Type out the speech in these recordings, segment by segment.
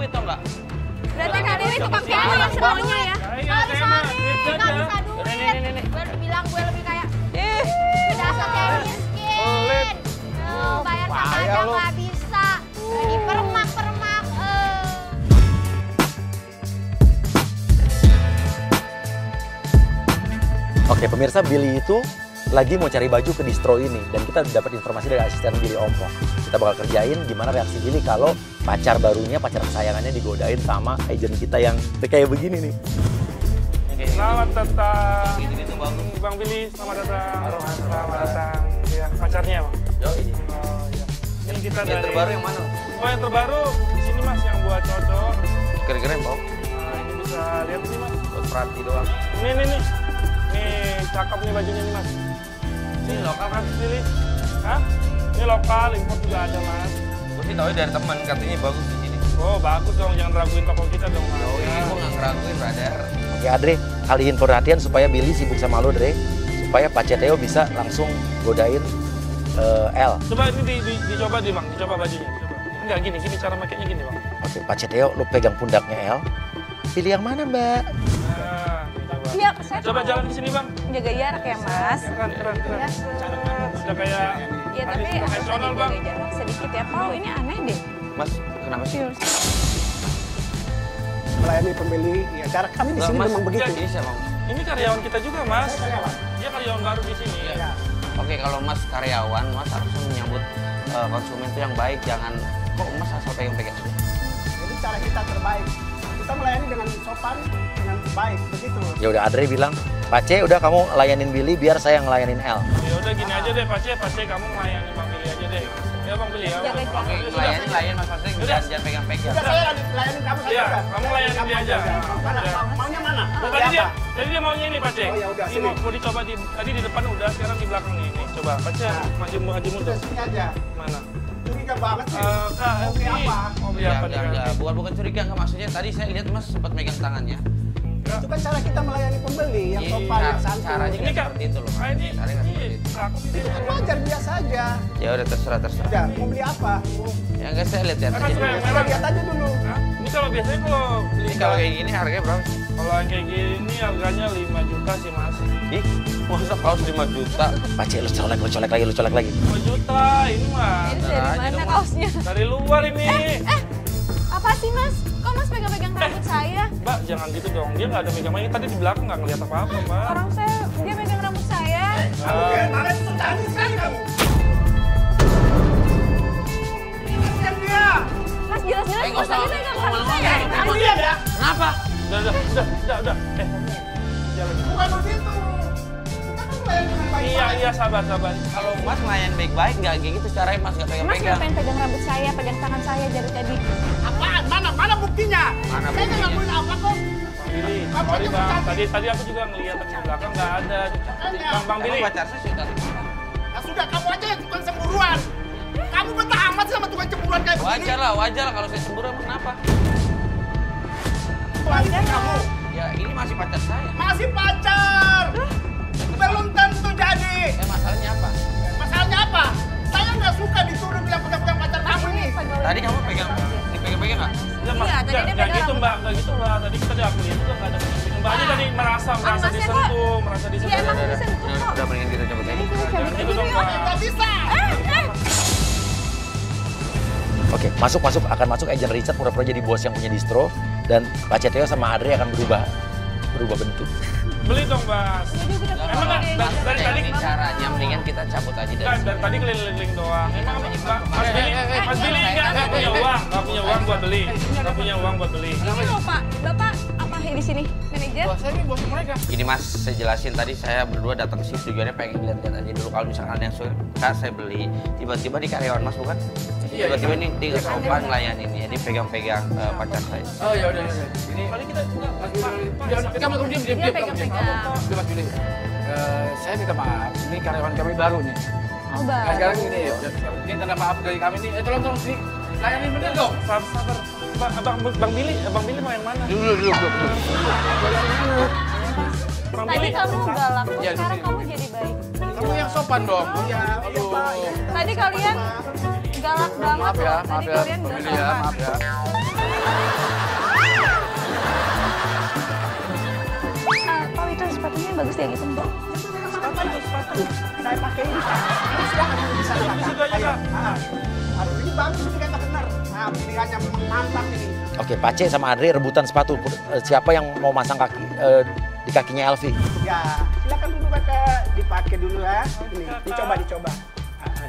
duit tau nggak? Berarti Kak Dewi tukang tipu yang semuanya ya? Nggak bisa duit, Nggak bisa duit. Gue udah bilang gue lebih kayak, dasar kayak miskin. Bayar sama aja nggak bisa. Lagi permak-permak. Oke, pemirsa, Billy itu lagi mau cari baju ke distro ini dan kita dapat informasi dari asisten Billy Ompong. Kita bakal kerjain gimana reaksi Billy kalau pacar barunya, pacar kesayangannya digodain sama agent kita yang kayak begini nih. Selamat datang. Gitu-gitu bagus. Bang Billy, selamat datang. Selamat datang. Ya, pacarnya Bang. Oh iya. Oh iya. Ini kita Yang dari... terbaru yang mana? Oh yang terbaru di sini Mas yang buat cowok. Keren-keren Bang. Nah ini bisa lihat sih Mas. Buat perhati doang. Nih. Nih cakep nih bajunya nih Mas. Ini lokal kan? Billy. Hah? Ini lokal, import juga ada Mas. Gue sih tau dari teman katanya bagus di sini. Oh bagus dong, jangan raguin toko kita dong Mas. Oh iya, gue nggak ngeraguin brother. Oke, Adre, alihin perhatian supaya Billy sibuk sama lo, Dre. Supaya Pak Ceteo bisa langsung godain L. Coba ini dicoba Bang, dicoba bajunya. Coba. Enggak gini cara makainya gini Bang. Oke, Pak Ceteo, lo pegang pundaknya L. Pilih yang mana, Mbak? Nah, coba. Iya, saya Coba jalan di sini Bang. jaga jarak ya Mas. Keren. Iya. Sudah kayak Ya tapi artis harus profesional ada Bang. jaga jarak sedikit ya. Pau ini aneh deh. Mas, kenapa sih? Melayani pembeli, ya cara kami di sini Mas, memang begitu. Ini siapa Bang? Ini karyawan kita juga Mas. Saya karyawan. Dia karyawan baru di sini. Ya. Oke, kalau Mas karyawan, Mas harus menyambut konsumen itu yang baik. Jangan, kok Mas asal pegang-pegang aja. Jadi cara kita terbaik. Kita melayani dengan sopan, dengan baik, begitu. Ya udah, Adre bilang, Pak C, udah kamu layanin Billy, biar saya ngelayanin L. Ya udah gini aja deh Pak C kamu melayani Bang Billy aja deh. Ya Bang Billy ya. Jaga udah. jarak. Oke, layan Mas Fasik, jangan pegang-pegang. Sudah saya layani kamu saja. Iya, udah. kamu layani dia aja. Mana? Ya. Maunya mana? Nah, tadi dia maunya ini Pak C. Oh, ya udah, Ini sini. mau dicoba tadi di depan udah, sekarang di belakang nih. Nih, coba Pak C, maju mundur. Sudah sini aja. Mana? Curiga banget sih. Kak, Mau beli apa? Mau beli apa nih? Enggak. Bukan curiga, enggak maksudnya. Tadi saya lihat Mas sempat megang tangannya. Itu kan cara kita melayani pembeli yang sopan, yang santun. Caranya Ini nggak Kak, seperti itu loh. ini Caranya nggak seperti itu. cakep Itu ini. kan wajar biasa aja. Ya udah terserah. Udah, mau beli apa? Ya enggak, saya lihat Kakak aja suka dulu. yang Kita merah lihat aja dulu. Hah? Ini kalau biasanya kalau beli Ini kalau kayak gini harganya berapa sih? kalau yang kayak gini harganya 5 juta sih Mas. Ih, masa kaos 5 juta? Pak C, lu colek lagi. 5 juta ini mah Ini Ntar dari aja mana dong, Mas. kaosnya? dari luar ini. Apa sih Mas? Kok Mas pegang-pegang rambut saya? Mbak jangan gitu dong, dia nggak ada megang ini tadi di belakang nggak ngeliat apa-apa Mbak. Orang dia megang rambut saya. Mana itu canggih sekali kamu? Ingatkan dia. Mas jelas-jelas nggak Mas usah. tadi megang rambut saya. Kamu lihat ya? Kenapa? Udah. Jalan. Bukan begitu. Kita kan melayani dengan baik-baik. Iya sabar. Kalau Mas ngelayan baik-baik nggak kayak gitu caranya Mas nggak Mas pegang-pegang. ngapain pegang rambut saya, pegang tangan saya dari tadi? Apaan? Mana buktinya? Mana Saya nggak buktinya? ngelakuin apa kok. Billy, Kamu sorry aja Bang, bercanda. tadi aku juga ngeliat di belakang nggak ada. Bang Billy, Emang pacar saya suka. Nah sudah, kamu aja yang tukang cemburuan. Kamu betah amat sih sama tukang cemburuan kayak begini. Wajar lah kalau saya cemburu emang kenapa? Wajar kamu. Ya ini masih pacar saya. Masih pacar. Belum tentu jadi. Masalahnya apa? Masalahnya apa? Saya nggak suka disuruh bilang pegang-pegang pacar kamu ini. Tadi kamu dipegang-pegang nggak? Iya, tadi dia nggak pegang gitu rambut. Mbak, nggak gitu Mbak. Tadi kita udah akuin juga nggak ada pegang. Mbak aja tadi merasa Masnya disentuh, merasa Iya disentuh. emang disentuh kok. Udah mendingan kita coba kayak gitu. Jangan gitu dong Mbak. Nggak bisa. Oke, masuk, akan masuk agent Richard pura-pura jadi bos yang punya distro. Dan Pak Ceteo sama Adre akan berubah bentuk. Beli dong Mas. Emang nggak dari tadi Ini caranya mendingan kita cabut aja dari Kan sini. dari tadi keliling-keliling doang. Emang Mas Billy nggak punya uang buat beli. Nggak punya uang buat beli. Ini loh Pak, Bapak apa di sini? Manajer? Saya ini bos mereka. Gini Mas, saya jelasin tadi saya berdua datang ke sini tujuannya pengen lihat-lihat aja dulu kalau misalkan ada yang suka saya beli. Tiba-tiba di karyawan Mas bukan? Tiba-tiba ini dia nggak sopan ngelayanin ya, dia pegang-pegang pacar saya. Oh ya udah. Ini Paling kita juga kamu diam. Dia pegang-pegang. Mas Billy. Saya minta maaf. Ini karyawan kami baru nih. Oh Nah, baru. sekarang ini tanda maaf dari kami nih. Tolong sini. Layani bener dong. sabar. Bang Billy mau yang mana? Dulu. Bang Tadi Billy. kamu galak, kok Iya, di sekarang sini. kamu jadi baik. Kamu yang sopan dong. Iya, Aduh. Tadi kalian galak banget. Maaf ya, loh. Tadi kalian Bang gak Billy ya, sopan. maaf ya. Pak, itu sepatunya bagus ya gitu, Mbak. Sepatu. Saya pakai ini, Kak. Ini silakan bisa Kak. Ayo. Aduh, ini bagus ini kata benar. Nah, pilihannya mantap ini. Oke, Pace sama Andre rebutan sepatu. Siapa yang mau masang kaki di kakinya Elvi? Ya, silakan dulu Kakak dipakai dulu ya. Ini, dicoba.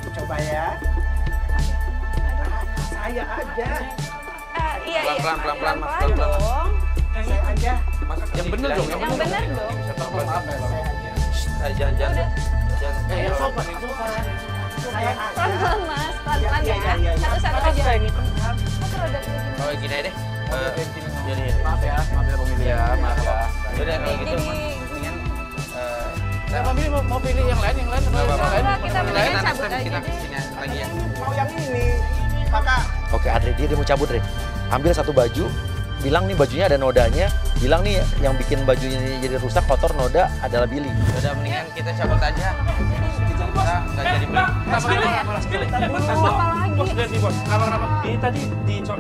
Dicoba ya. Saya aja. Iya. Pelan-pelan, Mas, Pelan-pelan pelan-pelan. dong. Saya aja. Mas, Yang bener dong, Yang bener dong. Maaf ya, Bang. Jangan. Yang sopan itu. Saya aja. Pelan-pelan, Mas. Pelan-pelan ya. Iya. Satu-satu aja. Satu roda dulu. Oh, gini aja deh. Jadi, Maaf ya Bang Billy ya, maaf ya. udah kalau gitu, Jadi, Mas. Mendingan, Nah, Bang Billy mau pilih yang lain, Nggak yang apa-apa. lain. kita Lain mendingan nanti cabut aja kita deh. kesini lagi ya. Mau yang ini, Kakak. Oke, Andre dia mau cabut, Andre. Ambil satu baju, bilang nih bajunya ada nodanya, bilang nih yang bikin bajunya jadi rusak, kotor, noda adalah Billy. Udah mendingan kita cabut aja. Kita nggak jadi beli. Mas Billy. Bos, ganti bos. Kenapa? Ini tadi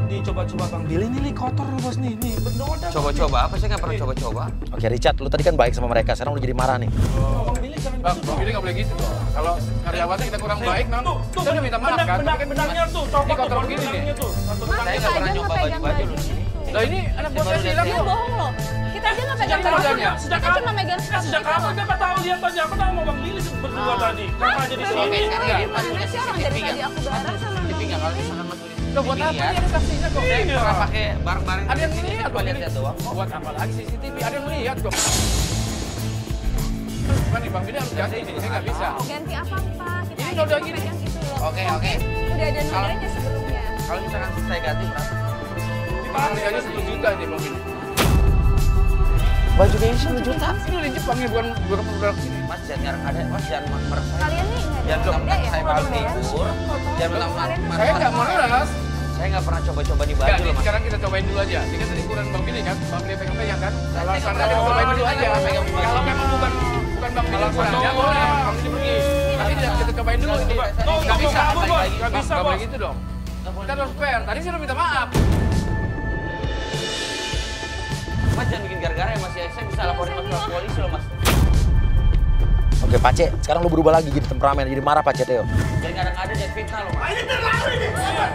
dicoba-coba Bang Billy nih kotor nih bos nih. Nih bernoda. Coba-coba apa sih nggak pernah coba-coba? Oke, Richard, lu tadi kan baik sama mereka, sekarang lu jadi marah nih. Bang Billy jangan Bang gitu. Billy nggak boleh gitu dong. Kalau karyawannya kita kurang baik, Bang. Kita udah minta maaf kan. Tapi kan Benangnya tuh, ini copot tuh kotor baru begini nih. benangnya tuh. Satu Mas, Saya kita nggak pernah aja nyoba nggak pegang baju-baju baju loh. itu. Lah ini anak buah saya bilang Dia bohong loh. Kita aja nggak pegang Sejak baju. kapan? Sejak Kita cuma megang sepatu Sejak itu. kapan dia nggak tahu lihat aja? Aku tahu mau Bang Billy berdua tadi. Kakak aja di Bang sini. Billy, Enggak, gimana sih orang dari tadi aku bareng sama Tapi Bang nggak kalau Billy? misalkan Mas Budi Loh, buat apa lihat, ini ada saksinya kok? Iya. pernah pakai bareng-bareng Ada yang di sini, lihat, cuma Bang lihat-lihat Billy. doang. Buat apa lagi CCTV? Ada yang lihat kok. Bukan nih, Bang Billy harus ganti nih, saya nggak bisa. Ganti apa, Pak? Kita Ini aja noda cuma gini. pegang itu loh. Oke, oke. Udah ada nodanya sebelumnya. Kalau misalkan saya ganti berapa? Harganya 1 juta nih, Bang Billy. Baju kayak 10 juta. Ini di Jepang nih, bukan produk sini. Mas jangan ngarang ada, Mas jangan meres saya. Kalian nih nggak ada Jangan noda mentang ya? saya malu libur. Jangan mentang Saya nggak meres. Saya nggak pernah coba-coba di Enggak, baju nih loh, Mas. sekarang kita cobain dulu aja. Ini kan tadi ukuran Bang Billy kan, Bang Billy pegang-pegang kan. Kalau Saya sekarang nggak kita cobain dulu pernah aja. pegang baju. Kalau memang bukan Bang Billy ukurannya, boleh Bang Billy pergi. Tapi kita cobain dulu. Tuh, Nggak bisa, kabur, Bos. nggak Nggak bisa, boleh Bos. gitu dong. Kita harus fair. Tadi saya udah minta maaf. Mas jangan bikin gara-gara ya Mas ya. Saya bisa laporin Mas ke polisi loh Mas. Oke, Pace, sekarang lu berubah lagi jadi temperamen, jadi marah Pace Theo. Jangan kadang-kadang ada fitnah loh Mas. Ini terlalu ini.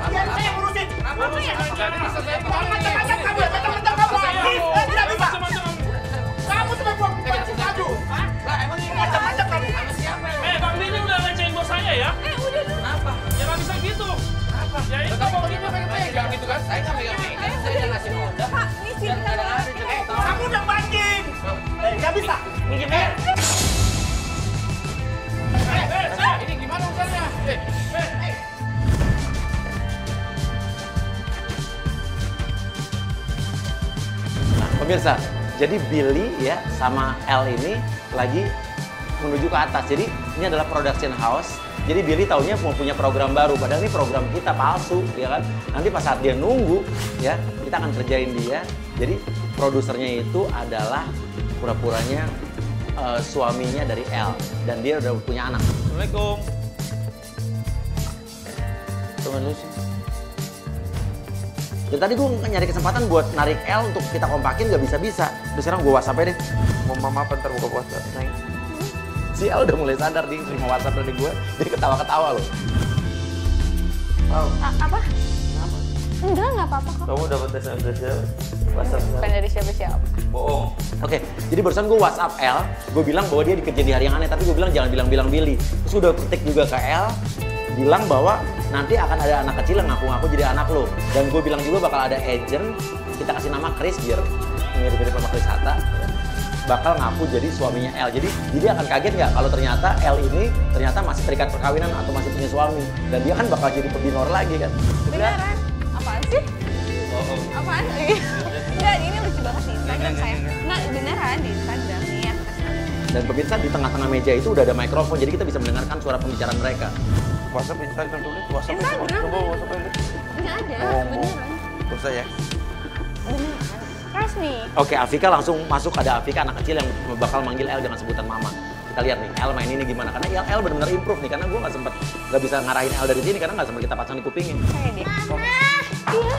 Biar saya ngurusin. Kenapa Mas? Jadi bisa saya Macam-macam kamu ya, macam-macam kamu. Tidak bisa. Kamu sampai buang baju. Hah? Lah emang ini Macam-macam kamu. sama siapa ya? Bang Billy udah ngecewain bos saya ya. Udah dulu. Kenapa? Ya nggak bisa gitu. Ya itu Tapi Bang Bang Billy Billy pegang-pegang gitu kan. Saya nggak pegang-pegang, saya udah ngasih noda. Pak, ini sih Jangan kita kadang-kadang kita jadi tahu. Kamu udah banting. Nggak bisa. Ini gimana urusannya? Nah, pemirsa, jadi Billy ya sama L ini lagi menuju ke atas. Jadi ini adalah production house. Jadi Billy taunya mau punya program baru, padahal ini program kita palsu, ya kan? Nanti pas saat dia nunggu, ya kita akan kerjain dia. Jadi produsernya itu adalah pura-puranya suaminya dari L dan dia udah punya anak. Assalamualaikum. Teman lu sih. Dan tadi gue nyari kesempatan buat narik L untuk kita kompakin, nggak bisa-bisa. Terus sekarang gue WhatsApp aja deh. Mau mama apa ntar buka puasa? Neng. Si L udah mulai sadar nih, terima WhatsApp dari gue. Dia ketawa-ketawa loh. Apa? Enggak apa-apa kok. Kamu dapat SMS dari siapa? WhatsApp. Bukan dari siapa-siapa. Bohong. Oke, jadi barusan gue WhatsApp L, gue bilang bahwa dia dikerjain di hari yang aneh, tapi gue bilang jangan bilang-bilang Billy. Terus gue udah ketik juga ke L, bilang bahwa nanti akan ada anak kecil yang ngaku-ngaku jadi anak lo. Dan gue bilang juga bakal ada agent, kita kasih nama Chris biar mirip-mirip sama Chris Hatta, ya, bakal ngaku jadi suaminya L. Jadi dia akan kaget nggak kalau ternyata L ini ternyata masih terikat perkawinan atau masih punya suami. Dan dia kan bakal jadi pebinor lagi kan. Beneran? Apaan sih? Bohong. Apaan? Enggak, ini lucu banget di Instagram saya. Enggak, beneran di Instagram nih ya. Dan pemirsa di tengah-tengah meja itu udah ada mikrofon, jadi kita bisa mendengarkan suara pembicaraan mereka. WhatsApp Instagram dulu. WhatsApp Instagram. coba WhatsApp dulu. Enggak ada, Bohong. beneran. Terus saya. Beneran. Trust me. Oke, Afika langsung masuk, ada Afika anak kecil yang bakal manggil El dengan sebutan mama. Kita kita lihat nih El main ini gimana. Karena El benar-benar improve nih, karena gue nggak bisa ngarahin El dari sini karena nggak sempat kita pasang di kupingin. Saya deh. Iya.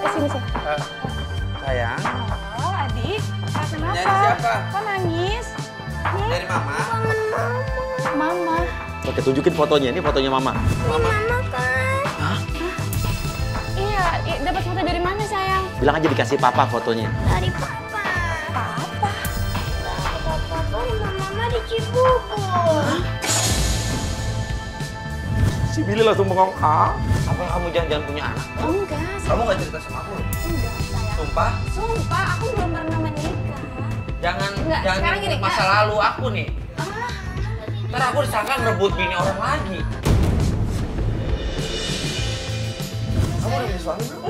Sini sih. Sayang, Oh, adik. Kenapa? Dari siapa? Kok nangis? dari mama. Mama. Oke, tunjukin fotonya. Ini fotonya Mama. Mama. Iya, dapat foto dari mana, sayang? Bilang aja dikasih Papa fotonya. Dari papa. Papa. Papa sama mama di Cibubur. Si Billy langsung bengong. Apa kamu jangan punya anak? Enggak, Kamu nggak cerita sama aku? enggak, sayang. Sumpah? Sumpah, aku belum pernah menikah. Jangan Enggak, jangan sekarang gini, ingat masa Kak. lalu aku nih. Ntar aku disangka ngerebut bini orang lagi. Kamu udah punya suami belum?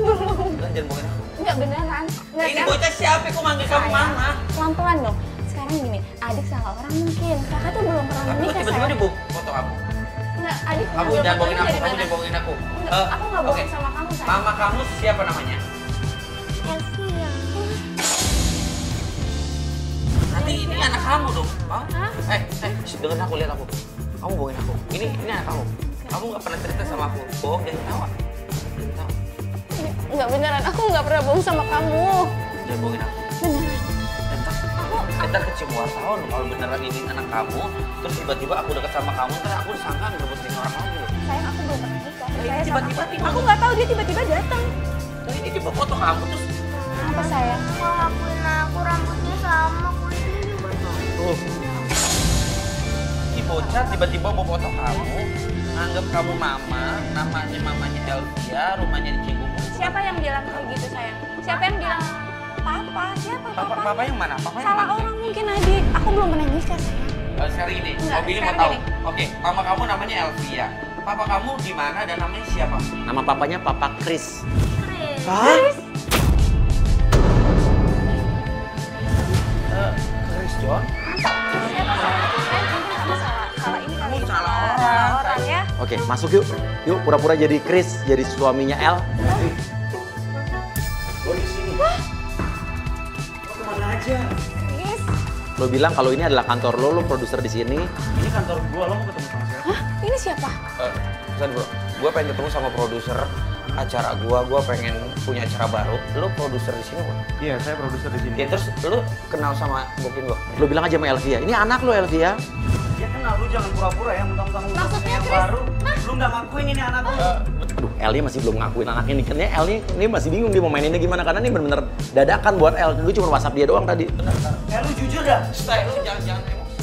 Jangan bohongin aku. Enggak beneran. Enggak, Ini bocah siapa kok manggil kamu mama? Pelan-pelan dong. Sekarang gini, adik salah orang mungkin. Kakak tuh belum pernah Tapi kok menikah, tiba-tiba sayang. dia foto kamu. Enggak, adik Kamu ngambil jangan bohongin fotonya aku, dari kamu mana? jangan bohongin aku. Enggak, aku nggak bohong Oke. sama kamu, sayang. Mama kamu siapa namanya? Elvia. Nanti ini anak kamu dong. Hah? Hah? Dengerin aku, lihat aku. Kamu bohongin aku. Ini anak kamu. Kamu nggak pernah cerita sama aku. Bohong dan ketawa. Ketawa. Enggak beneran, aku nggak pernah bohong sama kamu. Jangan bohongin aku. Beneran. Ntar kecium wartawan kalau beneran ini anak kamu, terus tiba-tiba aku deket sama kamu, ntar aku disangka ngerebut bini orang lagi loh. Sayang, aku belum pernah nikah. Percaya sama tiba-tiba aku. tiba. Aku nggak tahu dia tiba-tiba datang. Terus ini tiba foto kamu terus. Apa, sayang? Walaupun aku rambutnya sama, kulitnya juga sama. Ini bocah tiba-tiba mau foto kamu, anggap kamu mama, mamanya Elvia, rumahnya di Cibubur. Siapa yang bilang kayak gitu, sayang? Siapa yang bilang? Papa. Siapa papa? Papa yang mana? Papa yang Salah mana? orang mungkin, adik. Aku belum pernah nikah, sayang. Sekarang ini, Enggak, Billy mau sekarang tahu. gini. Oke, mama kamu namanya Elvia. Papa kamu di mana dan namanya siapa? Nama papanya Papa Chris. Keren. Chris John. Siapa, sayang? Mungkin kamu salah ini kali. Kamu salah orang ya. Oke, masuk yuk. Yuk, pura-pura jadi Chris, jadi suaminya El. Gue di sini. Lo kemana aja? Yes. Lo bilang kalau ini adalah kantor lo produser di sini. Ini kantor gua, lo mau ketemu sama siapa? Hah? Ini siapa? Pesan bro, gue pengen ketemu sama produser acara gue pengen punya acara baru. Lo produser di sini bro? Iya, saya produser di sini. Ya terus lo kenal sama Bokin gue? Lo bilang aja sama Elvia, ini anak lo Elvia. Ya kenal, lu jangan pura-pura ya, mentang-mentang lu Maksudnya, yang Chris? baru. Lu nggak ngakuin ini anak lu. Aduh, El ini masih belum ngakuin anaknya nih. Karena El ini masih bingung dia mau maininnya gimana. Karena ini bener-bener dadakan buat El. Gue cuma WhatsApp dia doang tadi. Lu jujur dah. Stay, lo jangan emosi.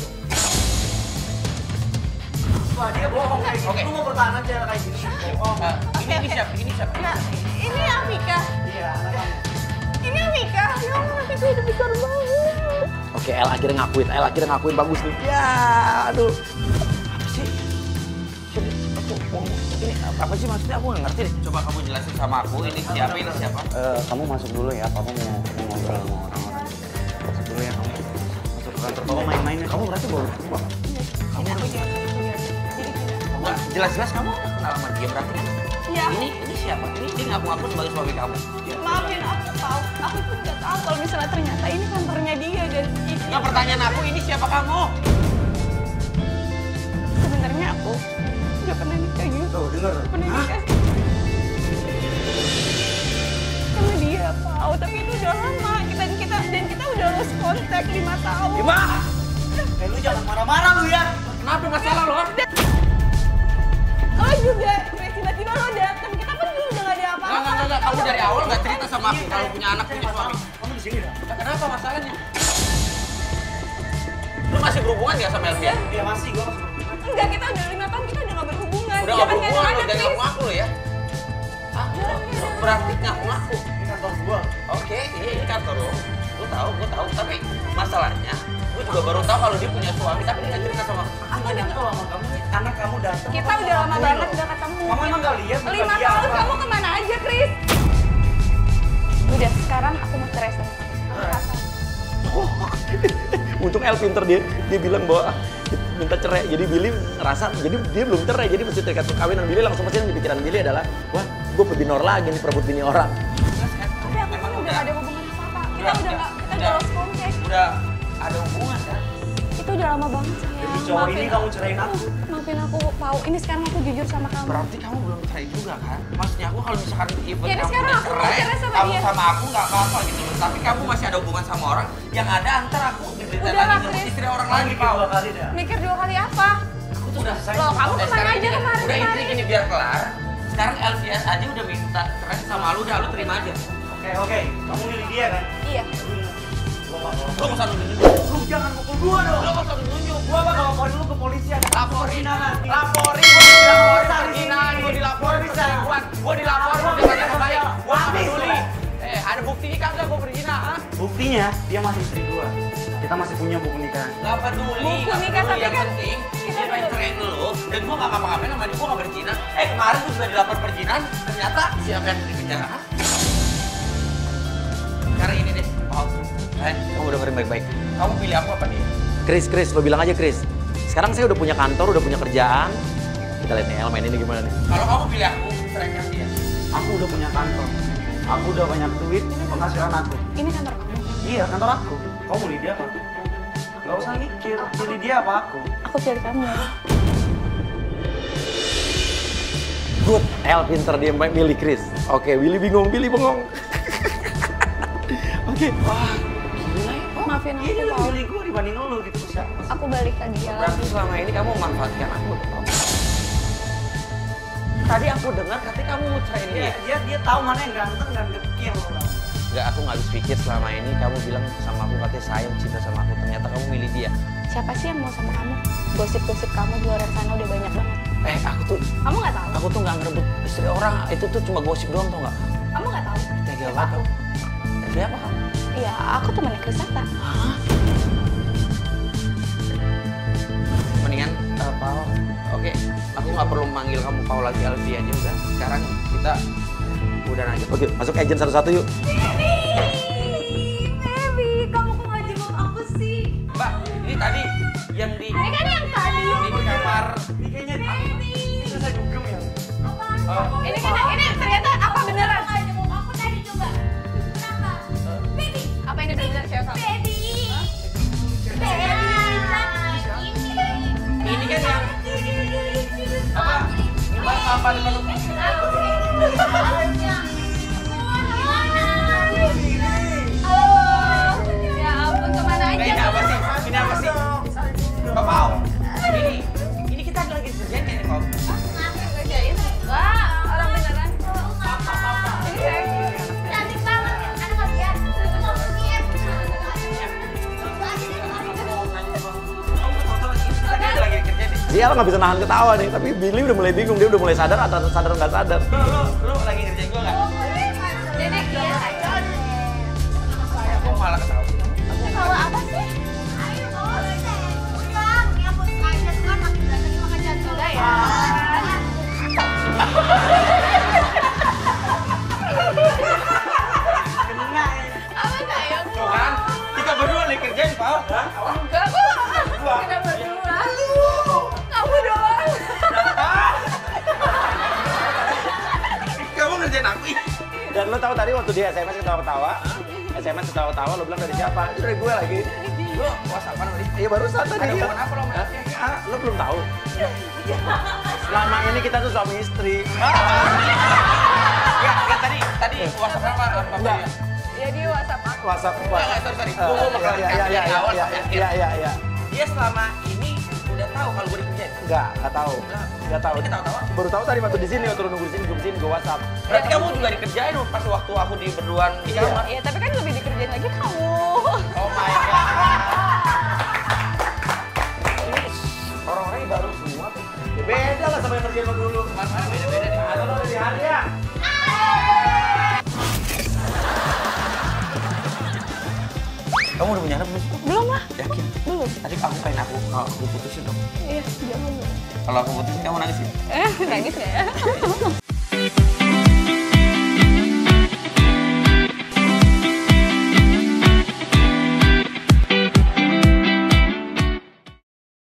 Wah, dia bohong kayak gini. Oke. Lu mau pertahanan cara kayak gini. Bohong. Ini siapa? Ini siapa? Nah, ini Amika. Iya, anak kamu. Ini Amika. Ya Allah, Amika udah besar banget. Oke, El akhirnya ngakuin bagus nih. Ya, aduh. Apa sih? Coba, ini apa sih maksudnya? Aku nggak ngerti deh. Coba kamu jelasin sama aku, ini siapa, ini siapa? Kamu masuk dulu ya, Papa mau ngobrol sama orang-orang. Masuk dulu ya kamu. Masuk ke kantor Papa main-main ya. Kamu berarti baru tua. Ini aku jadi gini. Enggak, jelas-jelas kamu kenal sama dia berarti kan? Iya. Ini siapa? Ini dia ngaku-ngaku sebagai suami kamu. Maafin aku tahu. Aku pun nggak tahu kalau misalnya ternyata ini kantornya dia dan ini. Nggak, pertanyaan aku, ini siapa kamu? Sebenarnya aku udah pernah nikah gitu. Tuh, denger. Pernah nikah sama dia, Pau. Tapi itu udah lama. Kita udah lost contact 5 tahun. Gimana? Lu jangan marah-marah lu ya. Kenapa masalah lo? Lo juga, tiba-tiba lo datang. Kita kan dulu udah gak ada apa-apa. Enggak. Kamu dari awal nggak cerita sama aku kalau punya anak, punya suami. Kamu di sini dah. Kenapa masalahnya? Lu masih berhubungan nggak sama Elvia? Iya masih, gua masih berhubungan. Enggak, kita udah 5 tahun kita udah gak berhubungan. Udah Dia nggak kan nggak ada berhubungan, lo anak, jangan Chris. ngaku-ngaku lo ya. Ah, lo berarti ngaku-ngaku. Ini kantor gua. Oke, iya ini kantor lo. Gue tahu. Tapi masalahnya, gue juga baru tahu kalau dia punya suami, tapi dia nggak cerita sama aku. Aku nyangka sama kamu, anak kamu datang. Kita udah lama banget gak ketemu. Kamu emang gak lihat? 5 tahun kamu kemana aja, Chris? Udah, sekarang aku mau cerai sama kamu. Untung El pinter dia bilang bahwa minta cerai. Jadi Billy ngerasa, jadi dia belum cerai. Jadi mesti terikat perkawinan. Billy langsung pasti yang di pikiran Billy adalah, wah gue pebinor lagi nih, perebut bini orang. Tapi aku kan udah gak ada hubungan apa-apa. Kita udah lost contact. Udah ada hubungan kan? Itu udah lama banget sayang. Demi cowok ini kamu cerain aku. Maafin aku, Pau. Ini sekarang aku jujur sama kamu. Berarti kamu belum cerai juga kan? Maksudnya aku kalau misalkan even Ya, kamu sekarang udah aku mau cerai sama kamu dia. sama aku nggak apa-apa gitu loh. Tapi kamu masih ada hubungan sama orang yang ada antar aku diberitain Udah lah, lagi Chris. istri orang lagi, Mikir Pau. 2 kali dah. Mikir 2 kali apa? Aku tuh udah selesai. Loh, kamu Udah kemana sekarang aja gini, kemarin? Udah intinya gini biar kelar. Sekarang LVS aja udah minta cerai sama lu, udah lu terima aja. Oke. Kamu milih dia kan? Iya. Lu nggak usah nunjuk. Lu jangan pukul gua dong. Lu nggak usah nunjuk. Gua bakal laporin lu ke polisi. Laporin, nanti. laporin, gue dilaporin perselingkuhan, gue dilaporin dengan baik, gue nggak peduli. Ada buktinya kagak gue berzina? Buktinya dia masih istri gua. Kita masih punya buku nikahan. Nggak peduli. Buku nikah, tapi yang kan penting dia pengen cerain lu dan gue nggak ngapa-ngapain sama dia, gue nggak berzina. Kemarin gue sudah dilapor perzinahan, ternyata siapa yang di penjara? Sekarang ini deh, Paul. Kamu dengerin baik-baik. Kamu pilih aku apa dia? Chris, lo bilang aja Chris. Sekarang saya udah punya kantor, udah punya kerjaan. Kita lihat nih, El main ini gimana nih. Kalau kamu pilih aku, ceraikan dia. Aku udah punya kantor. Aku udah banyak duit, penghasilan aku. Ini kantor kamu. Iya, kantor aku. Kamu milih dia apa? Gak usah mikir, pilih dia apa aku? Aku pilih kamu. Good, El pinter dia milih Chris. Oke, Willy bingung, Willy bengong. Oke. Wah, gila ya. Maafin aku, Dia Pau. lebih milih gue dibanding lu gitu siapa? Aku balik ke dia. Berarti selama ini kamu memanfaatkan aku, Paul. Tadi aku dengar katanya kamu mau cerain dia. Dia tahu mana yang ganteng dan dekil. Enggak, aku nggak habis pikir selama ini kamu bilang sama aku katanya sayang cinta sama aku. Ternyata kamu milih dia. Siapa sih yang mau sama kamu? Gosip-gosip kamu di luar sana udah banyak banget. Aku tuh Kamu nggak tahu? aku tuh nggak ngerebut istri orang. Itu tuh cuma gosip doang tau nggak? Kamu nggak tahu? Tega banget kamu. Siapa kamu? Iya, aku temannya Krisata. Mendingan Paul. Oke, aku nggak perlu manggil kamu Paul lagi, Alfi aja udah. Sekarang kita udah aja. Oke, masuk agent satu-satu yuk. Baby, kamu kok nggak jenguk aku sih? Mbak, ini tadi yang di Ini kan yang tadi. di kamar. Ini kayaknya bisa saya dugem ya. Ini ternyata apa beneran? Aku tadi coba. Kenapa? Baby. Apa ini beneran siapa? Baby. Baby. Ini kan yang apa? Mbak apa di depan? Ya ampun, kemana aja? Ini apa sih? Ini apa sih? Mbak Paul. Ini kita lagi kerjaan kan ya, Paul? Kerjain? Wah, orang beneran. Ini saya. Cantik banget. Anak nggak lihat. Kita kan lagi kerjaan nih. Si El nggak bisa nahan ketawa nih, tapi Billy udah mulai bingung, dia udah mulai sadar atau sadar nggak sadar. Lu lagi ngerjain gua nggak? Dedek ya. Aku malah ketawa. Bawa apa sih? Ayo bawa deh. Pulang. Ya bos aja kan makin datang makan jantung. Enggak ya? Apa sayang? Tuh kan? Kita berdua lagi kerjain, Paul. Enggak kok. Kita berdua. Kamu doang. Kamu ngerjain aku. Dan lo tahu tadi waktu dia SMS ketawa-ketawa, lo bilang dari siapa? Itu dari gue lagi. Lu WhatsApp-an tadi? Iya barusan tadi. Ada hubungan apa lo sama Hah? dia? Ah, lo belum tahu? Selama ini kita tuh suami istri. Enggak, tadi WhatsApp apa? Enggak. Ya dia WhatsApp aku. WhatsApp. Enggak, sorry. Gua mau klarifikasi dari awal sampai akhir. Iya. Dia selama ini udah tahu kalau gue dikerjain. Enggak tahu. Enggak tahu. Ini ketawa-tawa. Baru tahu tadi waktu di sini, waktu nunggu di sini, gue WhatsApp. Berarti kamu juga dikerjain pas waktu aku di berduaan di kamar. Iya, tapi kan lebih dikerjain lagi kamu. Oh my god. Ini orang-orangnya baru semua tuh. Ya beda lah sama yang kerjain lo dulu. Masalah beda-beda nih. Ada lo dari hari ya. Kamu udah punya anak belum? Belum lah. Yakin? Belum. Tadi aku pengen aku putusin dong. Iya, jangan. Kalau aku putusin kamu nangis ya? Nangis nggak ya?